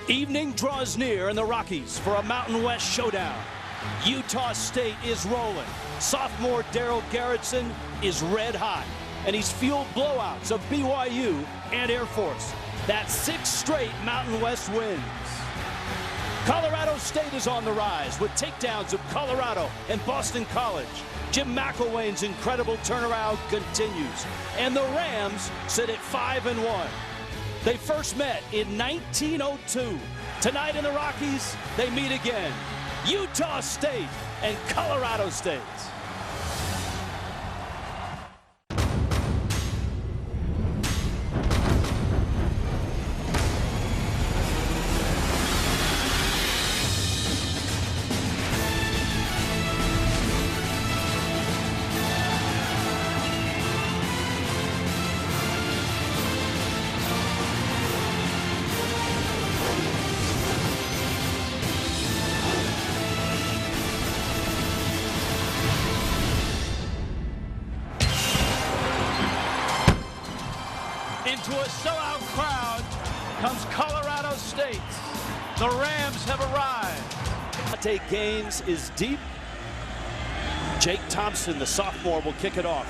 Evening draws near in the Rockies for a Mountain West showdown. Utah State is rolling. Sophomore Darrell Gerritsen is red hot, and he's fueled blowouts of BYU and Air Force. That's 6 straight Mountain West wins. Colorado State is on the rise with takedowns of Colorado and Boston College. Jim McElwain's incredible turnaround continues, and the Rams sit at 5-1. They first met in 1902. Tonight in the Rockies, they meet again. Utah State and Colorado State. Into a sellout crowd comes Colorado State. The Rams have arrived. Dante Gaines is deep. Jake Thompson, the sophomore, will kick it off.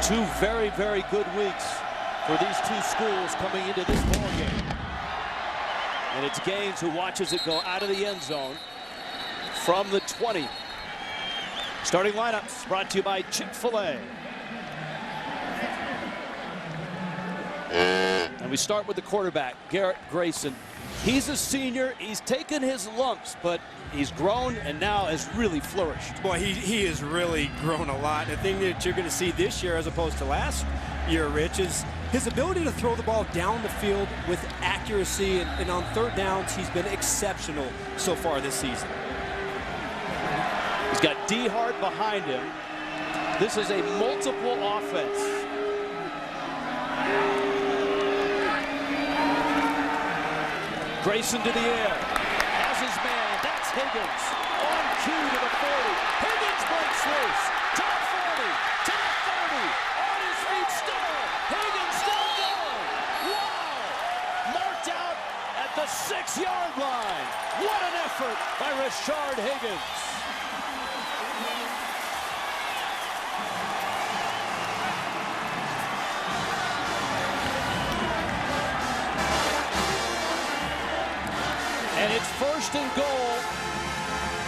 Two very, very good weeks for these two schools coming into this ball game. And it's Gaines who watches it go out of the end zone from the 20. Starting lineups brought to you by Chick-fil-A. And we start with the quarterback, Garrett Grayson. He's a senior. He's taken his lumps, but he's grown and now has really flourished. Boy, he has really grown a lot. The thing that you're going to see this year as opposed to last year, Rich, is his ability to throw the ball down the field with accuracy. And on third downs, he's been exceptional so far this season. He's got D Hart behind him. This is a multiple offense. Grayson to the air. Has his man. That's Higgins. On cue to the 40. Higgins breaks loose. To the 40. To the 30. On his feet still. Higgins still going. Wow. Marked out at the 6-yard line. What an effort by Rashard Higgins. And it's 1st and goal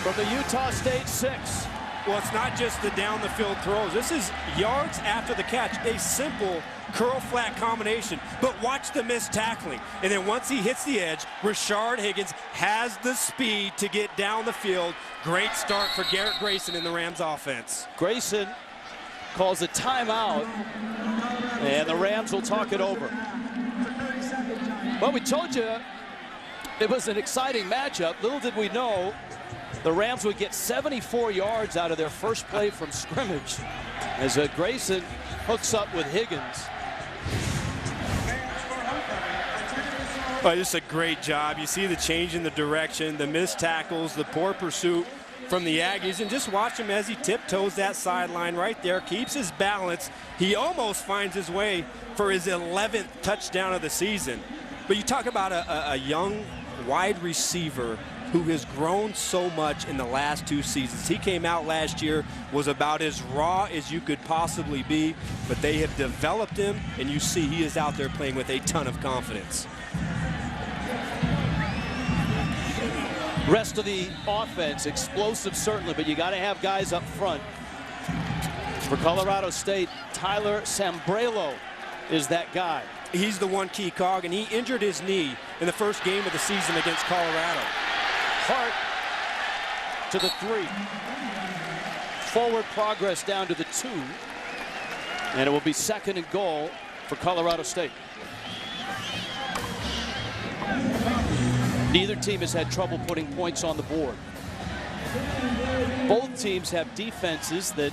from the Utah State 6. Well, it's not just the down the field throws. This is yards after the catch. A simple curl flat combination. But watch the missed tackling. And then once he hits the edge, Rashard Higgins has the speed to get down the field. Great start for Garrett Grayson in the Rams offense. Grayson calls a timeout, and the Rams will talk it over. Well, we told you it was an exciting matchup. Little did we know the Rams would get 74 yards out of their first play from scrimmage as Grayson hooks up with Higgins. Oh, just a great job. You see the change in the direction, the missed tackles, the poor pursuit from the Aggies, and just watch him as he tiptoes that sideline right there, keeps his balance. He almost finds his way for his 11th touchdown of the season. But you talk about a young wide receiver who has grown so much in the last 2 seasons. He came out last year, was about as raw as you could possibly be, but they have developed him, and you see he is out there playing with a ton of confidence. Rest of the offense, explosive certainly, but you got to have guys up front. For Colorado State, Tyler Sambrailo is that guy. He's the one key cog, and he injured his knee in the first game of the season against Colorado. Hart to the 3. Forward progress down to the 2. And it will be 2nd and goal for Colorado State. Neither team has had trouble putting points on the board. Both teams have defenses that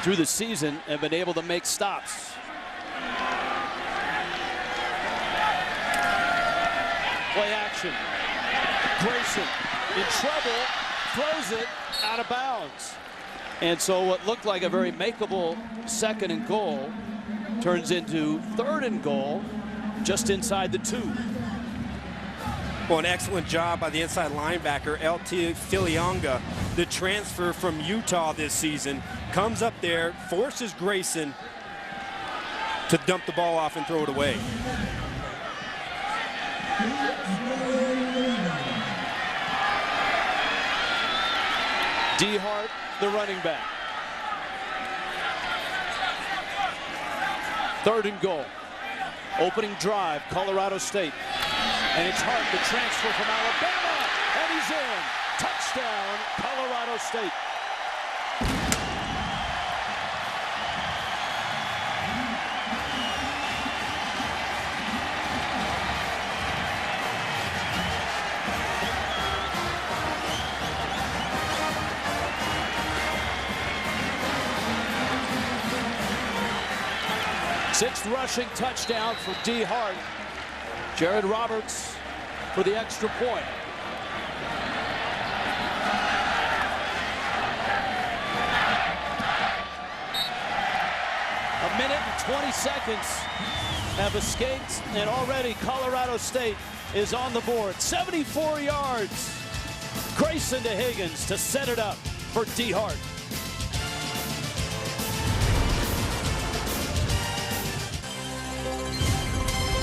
through the season have been able to make stops. Play action. Grayson in trouble, throws it out of bounds. And so what looked like a very makeable 2nd and goal turns into 3rd and goal just inside the 2. Well, an excellent job by the inside linebacker, LT Filianga, the transfer from Utah this season, comes up there, forces Grayson to dump the ball off and throw it away. D. Hart, the running back. 3rd and goal. Opening drive, Colorado State. And it's Hart, the transfer from Alabama, and he's in. Touchdown, Colorado State. Sixth rushing touchdown for D. Hart. Jared Roberts for the extra point. A minute and 20 seconds have escaped, and already Colorado State is on the board. 74 yards. Grayson to Higgins to set it up for D. Hart.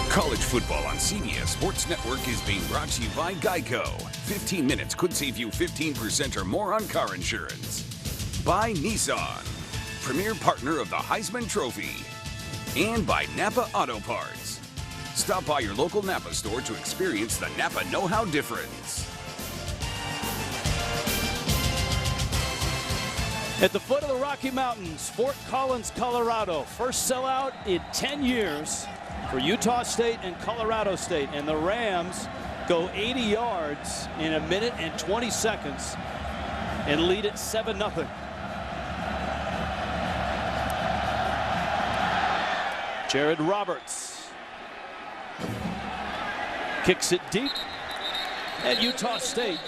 College football on CBS Sports Network is being brought to you by Geico. 15 minutes could save you 15% or more on car insurance. By Nissan, premier partner of the Heisman Trophy. And by Napa Auto Parts. Stop by your local Napa store to experience the Napa know-how difference. At the foot of the Rocky Mountains, Fort Collins, Colorado. First sellout in 10 years. For Utah State and Colorado State, and the Rams go 80 yards in a minute and 20 seconds and lead it 7-0. Jared Roberts kicks it deep, and Utah State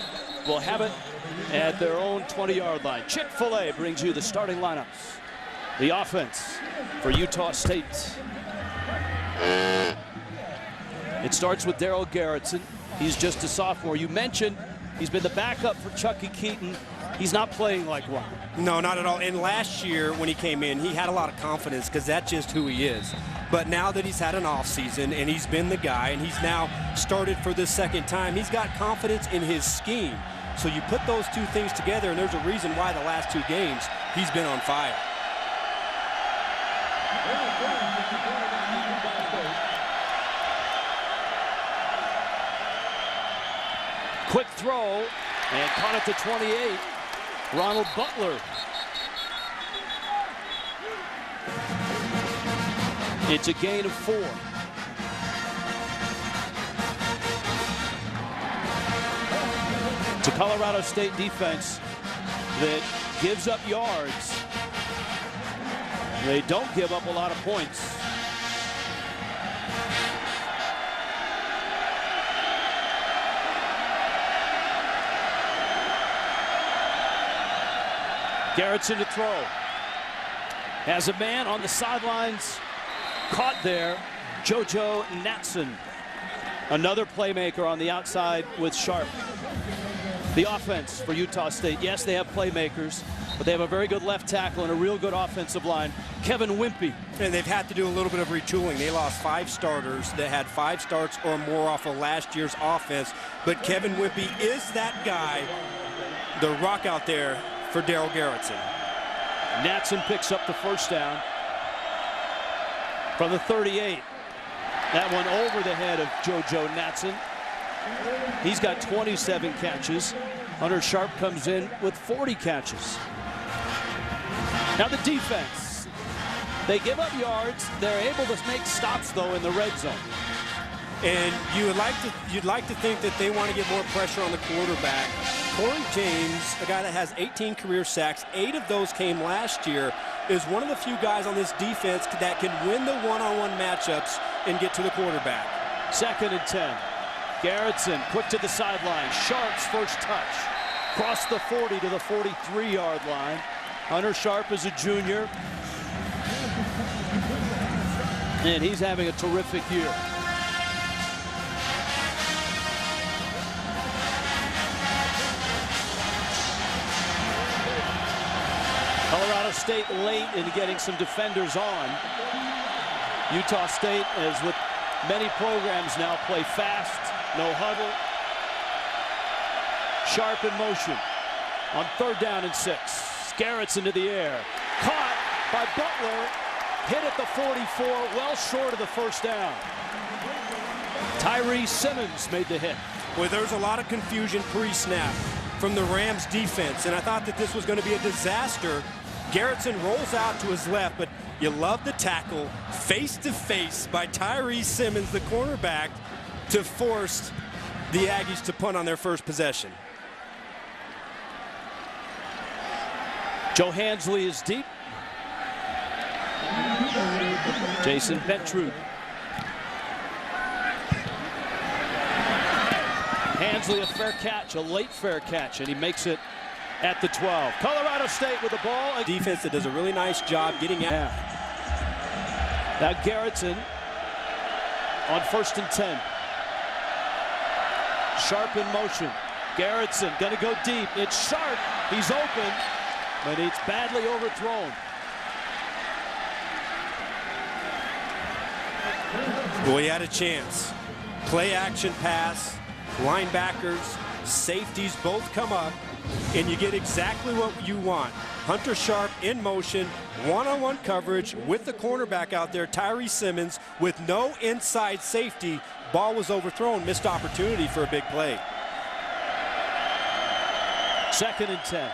will have it at their own 20-yard line. Chick-fil-A brings you the starting lineups. The offense for Utah State. It starts with Darryl Garrettson. He's just a sophomore. You mentioned he's been the backup for Chucky Keaton. He's not playing like one. No, not at all. And last year when he came in, he had a lot of confidence because that's just who he is. But now that he's had an offseason and he's been the guy and he's now started for the 2nd time, he's got confidence in his scheme. So you put those two things together, and there's a reason why the last 2 games he's been on fire. Quick throw, and caught it to 28. Ronald Butler. It's a gain of 4. To Colorado State defense that gives up yards. They don't give up a lot of points. Garrettson to throw. Has a man on the sidelines. Caught there, JoJo Natson. Another playmaker on the outside with Sharp. The offense for Utah State. Yes, they have playmakers, but they have a very good left tackle and a real good offensive line. Kevin Wimpy. And they've had to do a little bit of retooling. They lost 5 starters that had 5 starts or more off of last year's offense. But Kevin Wimpy is that guy, the rock out there for Darryl Garrettson. Natson picks up the first down from the 38. That one over the head of JoJo Natson. He's got 27 catches. Hunter Sharp comes in with 40 catches. Now the defense. They give up yards. They're able to make stops, though, in the red zone. And you'd like to think that they want to get more pressure on the quarterback. Corey James, a guy that has 18 career sacks, 8 of those came last year, is one of the few guys on this defense that can win the one-on-one matchups and get to the quarterback. 2nd and 10. Garrettson quick to the sideline. Sharp's first touch. Cross the 40 to the 43-yard line. Hunter Sharp is a junior, and he's having a terrific year. Colorado State late in getting some defenders on. Utah State, as with many programs now, play fast, no huddle. Sharp in motion on 3rd down and 6. Garrett's into the air. Caught by Butler. Hit at the 44, well short of the 1st down. Tyree Simmons made the hit. Well, there was a lot of confusion pre-snap from the Rams defense, and I thought that this was going to be a disaster. Garrettson rolls out to his left, but you love the tackle face-to-face by Tyree Simmons, the cornerback, to force the Aggies to punt on their first possession. Joe Hansley is deep. Jason Bentrud. Hansley a fair catch, a late fair catch, and he makes it at the 12. Colorado State with the ball. A defense that does a really nice job getting out. Yeah. Now Garrettson on 1st and 10. Sharp in motion. Garrettson going to go deep. It's Sharp. He's open, but it's badly overthrown. Well, he had a chance. Play action pass, linebackers, safeties both come up, and you get exactly what you want. Hunter Sharp in motion, one-on-one coverage with the cornerback out there, Tyree Simmons, with no inside safety. Ball was overthrown, missed opportunity for a big play. 2nd and 10.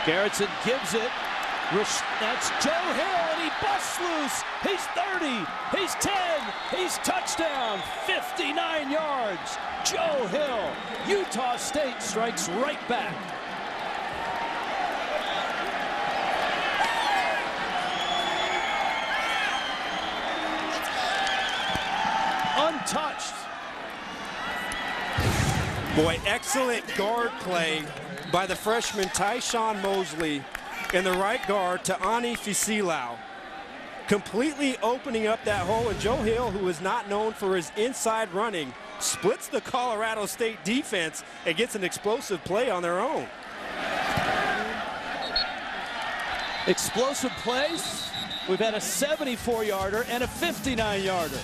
Garrettson gives it. That's Joe Hill, and he busts loose. He's 30, he's 10, he's touchdown, 59 yards. Joe Hill. Utah State strikes right back. Untouched. Boy, excellent guard play by the freshman Tyshawn Mosley and the right guard to Ani Fisilau, completely opening up that hole. And Joe Hill, who is not known for his inside running, splits the Colorado State defense and gets an explosive play on their own. Explosive plays. We've had a 74-yarder and a 59-yarder.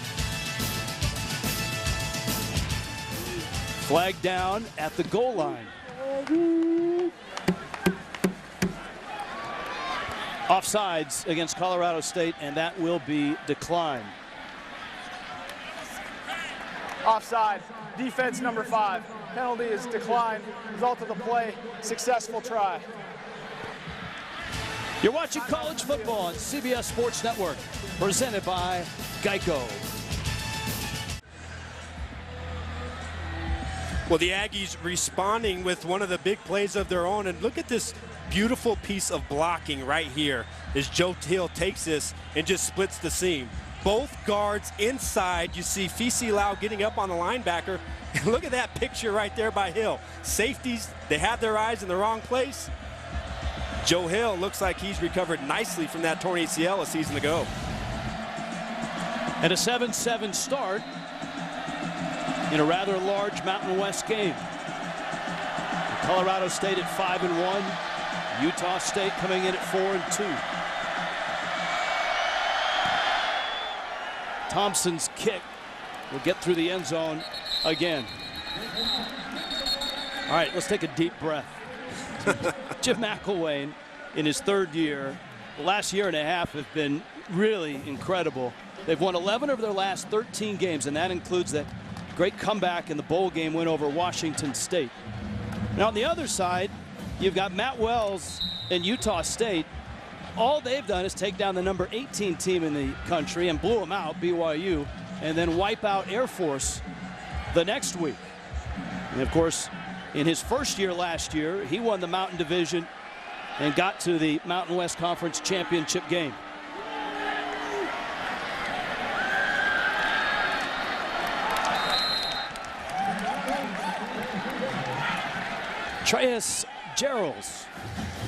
Flag down at the goal line. Offsides against Colorado State, and that will be declined. Offside. Defense number 5. Penalty is declined. Result of the play, successful try. You're watching college football on CBS Sports Network, presented by Geico. Well, the Aggies responding with one of the big plays of their own, and look at this beautiful piece of blocking right here as Joe Hill takes this and just splits the seam. Both guards inside. You see Fisilau getting up on the linebacker. And look at that picture right there by Hill. Safeties, they have their eyes in the wrong place. Joe Hill looks like he's recovered nicely from that torn ACL a season ago. And a 7-7 start in a rather large Mountain West game. Colorado State at 5-1. Utah State coming in at 4-2. Thompson's kick will get through the end zone again. All right, let's take a deep breath. Jim McElwain, in his 3rd year, the last year and a half have been really incredible. They've won 11 of their last 13 games, and that includes that great comeback in the bowl game win over Washington State. Now on the other side, you've got Matt Wells and Utah State. All they've done is take down the number 18 team in the country and blew them out, BYU, and then wipe out Air Force the next week. And of course, in his first year last year, he won the Mountain Division and got to the Mountain West Conference Championship game. Treyas Gerald's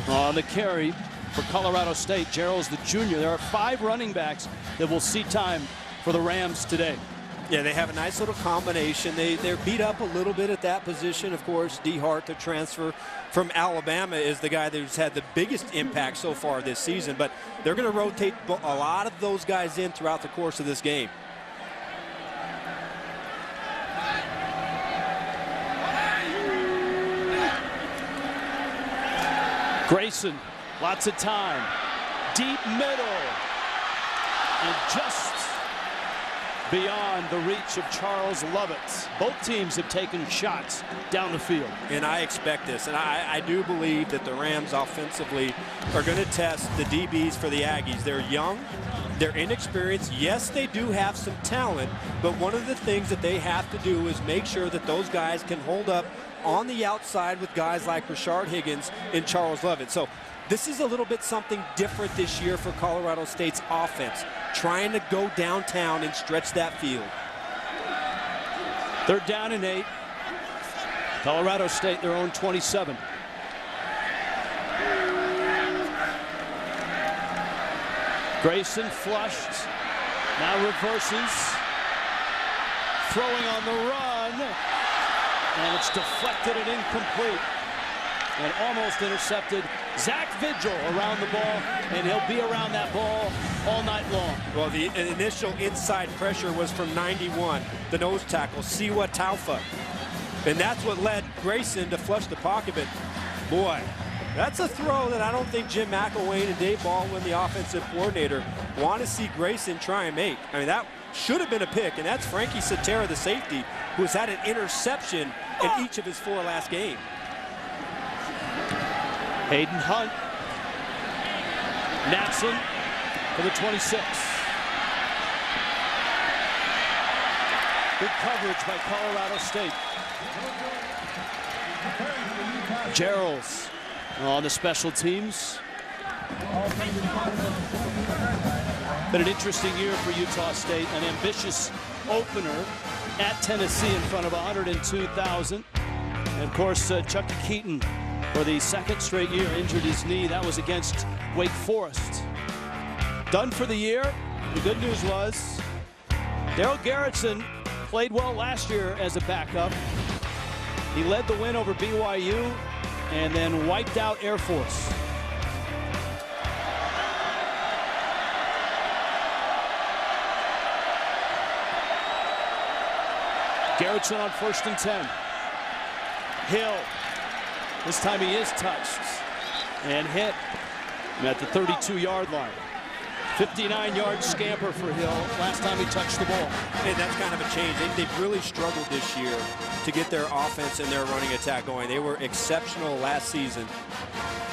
on the carry for Colorado State. Gerald's the junior. There are 5 running backs that will see time for the Rams today. Yeah, they have a nice little combination. They're beat up a little bit at that position. Of course, D. Hart, the transfer from Alabama, is the guy who's had the biggest impact so far this season. But they're going to rotate a lot of those guys in throughout the course of this game. Grayson, lots of time. Deep middle. And just beyond the reach of Charles Lovett. Both teams have taken shots down the field. And I expect this. And I do believe that the Rams offensively are going to test the DBs for the Aggies. They're young. They're inexperienced. Yes, they do have some talent. But one of the things that they have to do is make sure that those guys can hold up on the outside with guys like Rashard Higgins and Charles Lovett. So this is a little bit something different this year for Colorado State's offense, trying to go downtown and stretch that field. 3rd down and 8. Colorado State, their own 27. Grayson flushed, now reverses, throwing on the run, and it's deflected and incomplete. And almost intercepted. Zach Vigil around the ball, and he'll be around that ball all night long. Well, the initial inside pressure was from 91, the nose tackle, Siwa Taufa. And that's what led Grayson to flush the pocket. But boy, that's a throw that I don't think Jim McElwain and Dave Baldwin, the offensive coordinator, want to see Grayson try and make. I mean, that should have been a pick, and that's Frankie Satera, the safety, who has had an interception in each of his 4 last games. Hayden Hunt. Natson for the 26. Good coverage by Colorado State. Gerald's on the special teams. Been an interesting year for Utah State. An ambitious opener at Tennessee in front of 102,000. And of course, Chucky Keaton, for the 2nd straight year, injured his knee. That was against Wake Forest. Done for the year. The good news was Darryl Garrettson played well last year as a backup. He led the win over BYU and then wiped out Air Force. Garrettson on 1st and 10. Hill. This time he is touched and hit at the 32-yard line. 59-yard scamper for Hill last time he touched the ball. And that's kind of a change. They've really struggled this year to get their offense and their running attack going. They were exceptional last season.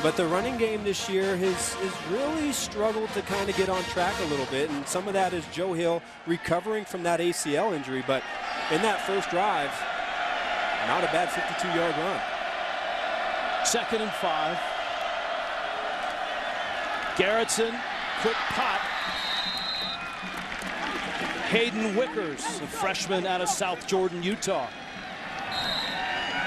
But the running game this year has really struggled to kind of get on track a little bit. And some of that is Joe Hill recovering from that ACL injury. But in that first drive, not a bad 52-yard run. 2nd and 5. Garrettson, quick pop. Hayden Wickers, a freshman out of South Jordan, Utah.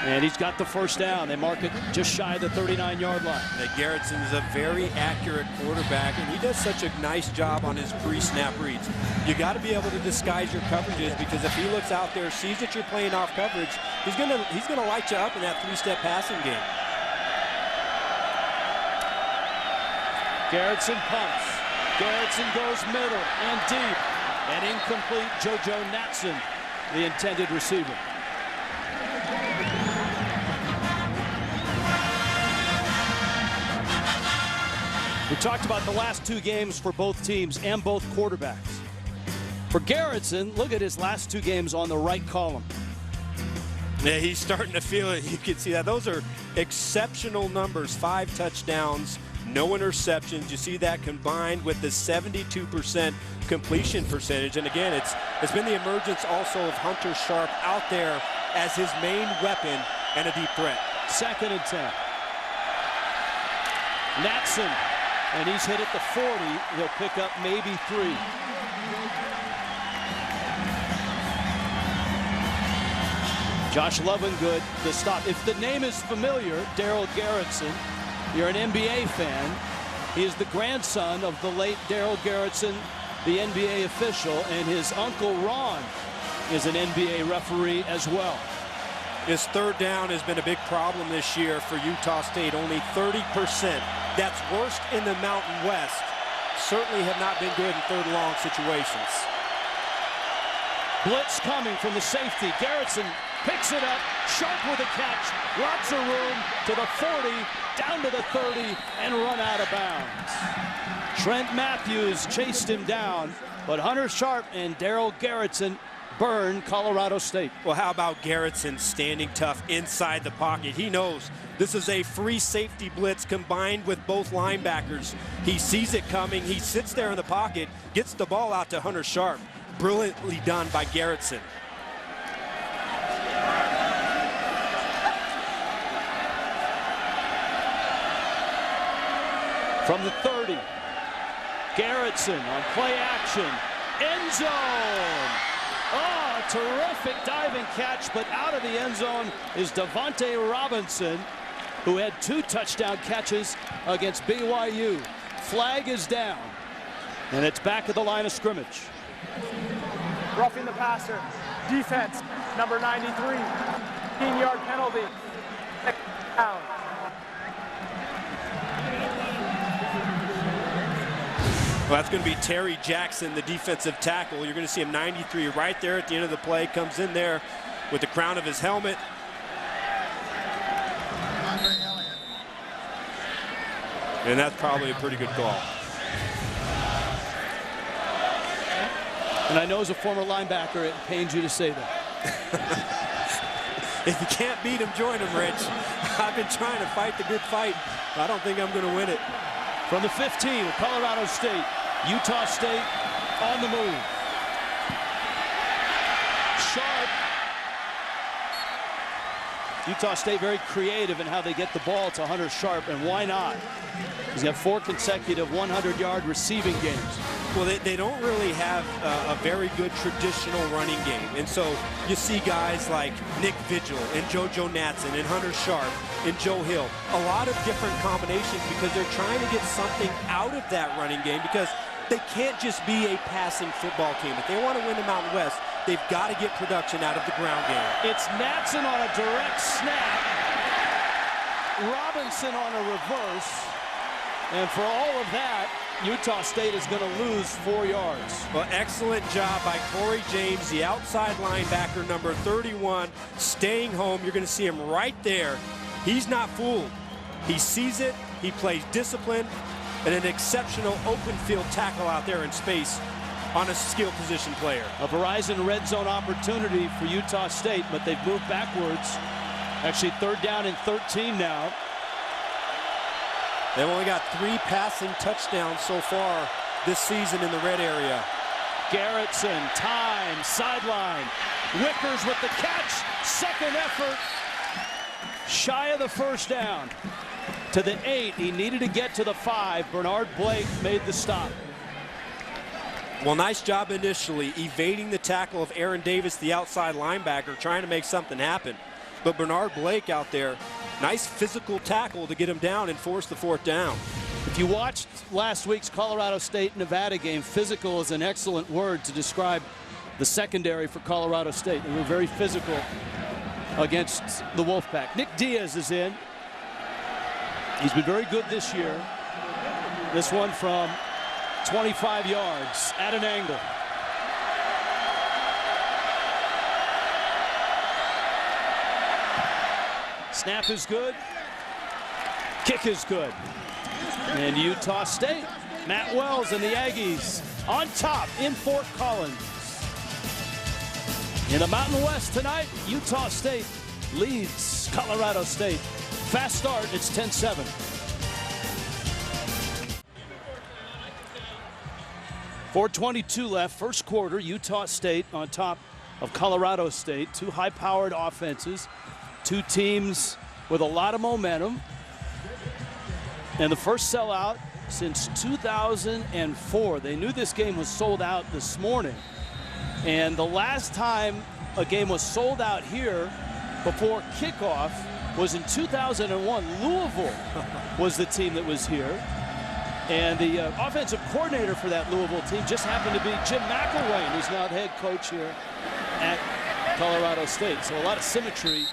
And he's got the 1st down. They mark it just shy of the 39-yard line. Garrettson is a very accurate quarterback, and he does such a nice job on his pre-snap reads. You got to be able to disguise your coverages, because if he looks out there, sees that you're playing off coverage, he's gonna light you up in that 3-step passing game. Garrettson pumps. Garrettson goes middle and deep. And incomplete. JoJo Natson, the intended receiver. We talked about the last 2 games for both teams and both quarterbacks. For Garrettson, look at his last 2 games on the right column. Yeah, he's starting to feel it. You can see that. Those are exceptional numbers. 5 touchdowns, no interceptions. You see that combined with the 72% completion percentage. And again, it's been the emergence also of Hunter Sharp out there as his main weapon and a deep threat. 2nd and 10. Natson, and he's hit at the 40. He'll pick up maybe 3. Josh Lovingood, the stop. If the name is familiar, Daryl Garrettson, you're an NBA fan. He is the grandson of the late Daryl Garrettson, the NBA official, and his uncle Ron is an NBA referee as well. His third down has been a big problem this year for Utah State, only 30%. That's worst in the Mountain West. Certainly have not been good in third and long situations. Blitz coming from the safety. Garrettson picks it up, Sharp with a catch, lots of room to the 40, down to the 30, and run out of bounds. Trent Matthews chased him down, but Hunter Sharp and Daryl Garrettson burn Colorado State. Well, how about Garrettson standing tough inside the pocket? He knows this is a free safety blitz combined with both linebackers. He sees it coming. He sits there in the pocket, gets the ball out to Hunter Sharp. Brilliantly done by Garrettson. From the 30, Garrettson on play action, end zone. Oh, a terrific diving catch, but out of the end zone is Devontae Robinson, who had 2 touchdown catches against BYU. Flag is down, and it's back at the line of scrimmage. Roughing the passer. Defense, number 93. 15-yard penalty. Down. Well, that's going to be Terry Jackson, the defensive tackle. You're going to see him 93 right there at the end of the play. Comes in there with the crown of his helmet. And that's probably a pretty good call. And I know as a former linebacker, it pains you to say that. If you can't beat him, join him, Rich. I've been trying to fight the good fight. I don't think I'm going to win it. From the 15 of Colorado State, Utah State on the move. Sharp. Utah State very creative in how they get the ball to Hunter Sharp, and why not? He's got 4 consecutive 100-yard receiving games. Well, they don't really have a very good traditional running game. And so you see guys like Nick Vigil and JoJo Natson and Hunter Sharp and Joe Hill. A lot of different combinations because they're trying to get something out of that running game because they can't just be a passing football team. If they want to win the Mountain West, they've got to get production out of the ground game. It's Natson on a direct snap. Robinson on a reverse. And for all of that, Utah State is going to lose 4 yards. Well, excellent job by Corey James, the outside linebacker, number 31, staying home. You're going to see him right there. He's not fooled. He sees it. He plays discipline, and an exceptional open field tackle out there in space on a skill position player. A Verizon red zone opportunity for Utah State, but they've moved backwards. Actually, 3rd down and 13 now. They've only got 3 passing touchdowns so far this season in the red area. Garrettson, time, sideline. Wickers with the catch, second effort. Shy of the 1st down. To the 8, he needed to get to the 5. Bernard Blake made the stop. Well, nice job initially, evading the tackle of Aaron Davis, the outside linebacker, trying to make something happen. But Bernard Blake out there, nice physical tackle to get him down and force the 4th down. If you watched last week's Colorado State-Nevada game, physical is an excellent word to describe the secondary for Colorado State. They were very physical against the Wolfpack. Nick Diaz is in. He's been very good this year. This one from 25 yards at an angle. Snap is good. Kick is good. And Utah State, Matt Wells and the Aggies on top in Fort Collins. In the Mountain West tonight, Utah State leads Colorado State. Fast start, it's 10-7. .422 left, first quarter. Utah State on top of Colorado State. 2 high-powered offenses. 2 teams with a lot of momentum. And the first sellout since 2004. They knew this game was sold out this morning. And the last time a game was sold out here before kickoff was in 2001. Louisville was the team that was here. And the offensive coordinator for that Louisville team just happened to be Jim McElwain, who's now the head coach here at Colorado State. So a lot of symmetry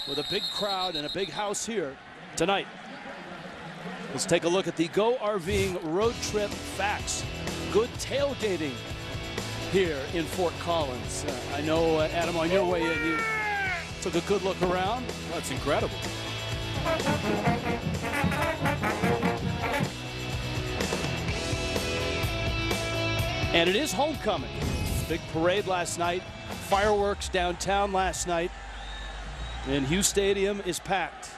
with a big crowd and a big house here tonight. Let's take a look at the Go RVing road trip facts. Good tailgating here in Fort Collins. I know, Adam, on your way in, you took a good look around. That's incredible. And it is homecoming. Big parade last night. Fireworks downtown last night. And Hughes Stadium is packed.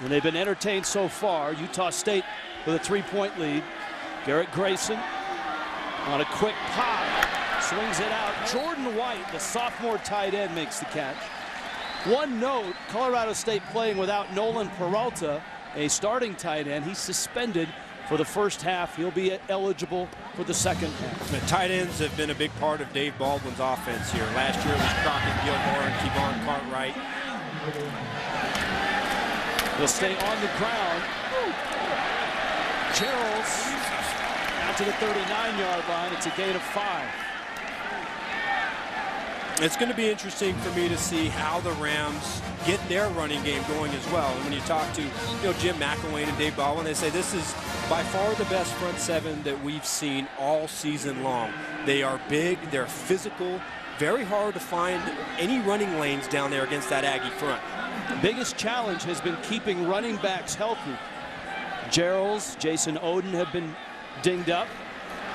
And they've been entertained so far. Utah State with a 3-point lead. Garrett Grayson on a quick pop. Swings it out. Jordan White, the sophomore tight end, makes the catch. One note, Colorado State playing without Nolan Peralta, a starting tight end. He's suspended for the first half. He'll be eligible for the second half. The tight ends have been a big part of Dave Baldwin's offense here. Last year it was Crockett Gilmore and Kevon Cartwright. He'll stay on the ground. Gerald's out to the 39-yard line. It's a gain of 5. It's going to be interesting for me to see how the Rams get their running game going as well. And when you talk to Jim McElwain and Dave Baldwin, they say this is by far the best front seven that we've seen all season long. They are big, they're physical, very hard to find any running lanes down there against that Aggie front. The biggest challenge has been keeping running backs healthy. Gerald's, Jason Oden have been dinged up.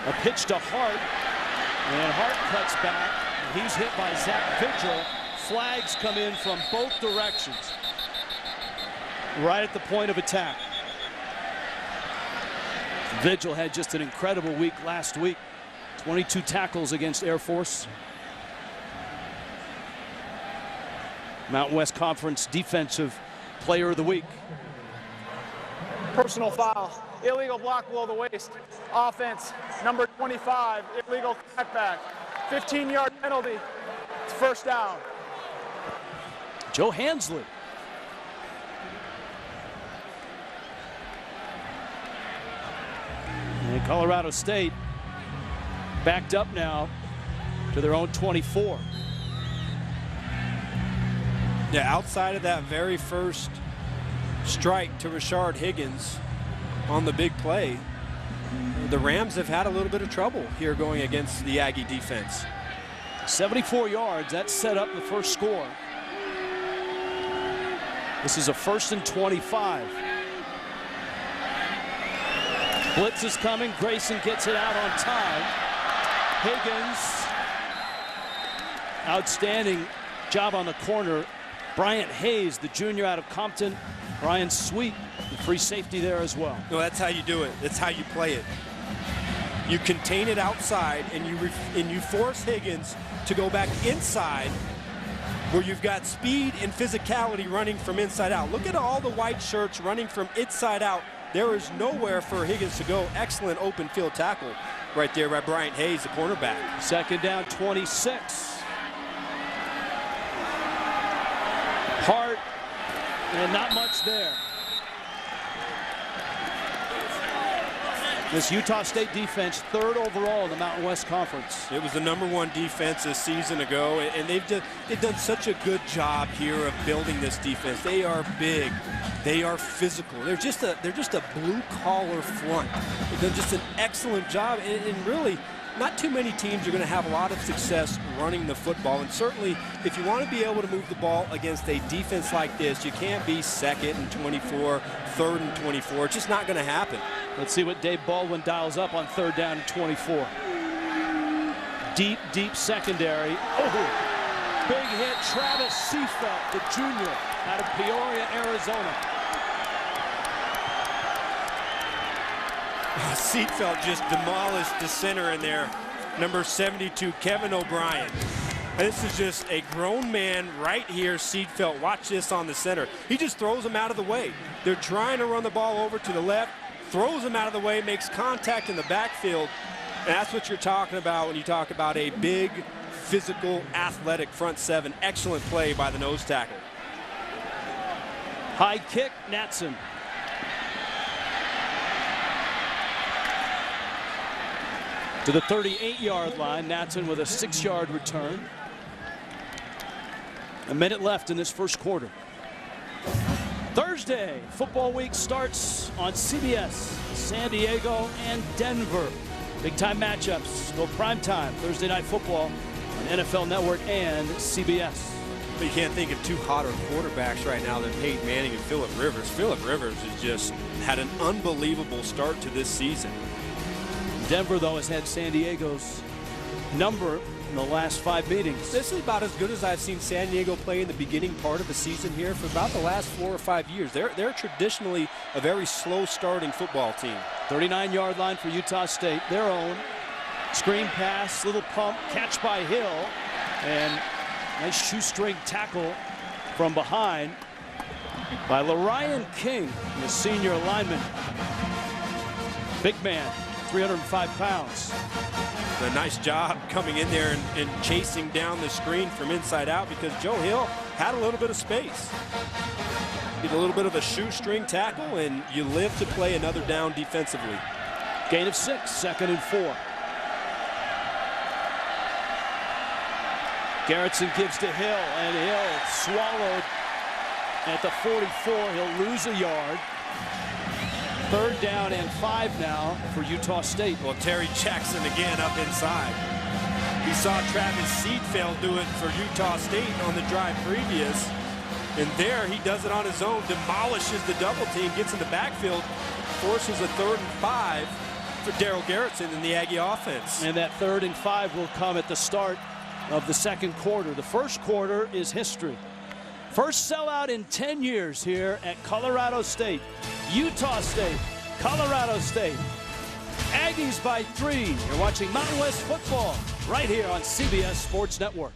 A pitch to Hart, and Hart cuts back. He's hit by Zach Vigil. Flags come in from both directions. Right at the point of attack. Vigil had just an incredible week last week. 22 tackles against Air Force. Mountain West Conference Defensive Player of the Week. Personal foul, illegal block below the waist. Offense, number 25, illegal cutback. 15-yard penalty. It's first down. Joe Hansley. And Colorado State backed up now to their own 24. Yeah, outside of that very first strike to Rashard Higgins on the big play, the Rams have had a little bit of trouble here going against the Aggie defense. 74 yards, that set up the first score. This is a 1st and 25. Blitz is coming, Grayson gets it out on time. Higgins, outstanding job on the corner. Bryant Hayes, the junior out of Compton. Brian Sweet, the free safety there as well. No, that's how you do it. That's how you play it. You contain it outside, and you force Higgins to go back inside, where you've got speed and physicality running from inside out. Look at all the white shirts running from inside out. There is nowhere for Higgins to go. Excellent open field tackle right there by Bryant Hayes, the cornerback. Second down, 26. Hart, and not much there. This Utah State defense, 3rd overall in the Mountain West Conference. It was the #1 defense a season ago, and they've done such a good job here of building this defense. They are big, they are physical. They're just a blue-collar front. They've done just an excellent job, and really, not too many teams are going to have a lot of success running the football. And certainly, if you want to be able to move the ball against a defense like this, you can't be 2nd and 24, 3rd and 24. It's just not going to happen. Let's see what Dave Baldwin dials up on 3rd down and 24. Deep, deep secondary. Oh, big hit. Travis Seafelt, the junior out of Peoria, Arizona. Seatfeld just demolished the center in there. Number 72, Kevin O'Brien. This is just a grown man right here, Seatfeld. Watch this on the center. He just throws him out of the way. They're trying to run the ball over to the left, throws him out of the way, makes contact in the backfield. And that's what you're talking about when you talk about a big, physical, athletic front seven. Excellent play by the nose tackle. High kick, Natson. To the 38-yard line, Natson with a 6-yard return. A minute left in this first quarter. Thursday, football week starts on CBS. San Diego and Denver. Big time matchups. Go prime time. Thursday night football on NFL Network and CBS. But you can't think of two hotter quarterbacks right now than Peyton Manning and Phillip Rivers. Phillip Rivers has just had an unbelievable start to this season. Denver, though, has had San Diego's number in the last 5 meetings. This is about as good as I've seen San Diego play in the beginning part of the season here for about the last 4 or 5 years. They're traditionally a very slow starting football team. 39-yard line for Utah State. Their own screen pass, little pump, catch by Hill, and nice shoestring tackle from behind by Larian King, the senior lineman. Big man, 305 pounds. A nice job coming in there and chasing down the screen from inside out, because Joe Hill had a little bit of space. Did a little bit of a shoestring tackle, and you live to play another down defensively. Gain of 6, 2nd and 4. Garrettson gives to Hill, and Hill swallowed at the 44. He'll lose a yard. 3rd down and 5 now for Utah State. Well, Terry Jackson again up inside. We saw Travis Seedfeld do it for Utah State on the drive previous. And there he does it on his own, demolishes the double team, gets in the backfield, forces a 3rd and 5 for Darrell Garrettson in the Aggie offense. And that 3rd and 5 will come at the start of the second quarter. The first quarter is history. First sellout in 10 years here at Colorado State. Utah State, Colorado State. Aggies by 3. You're watching Mountain West football right here on CBS Sports Network.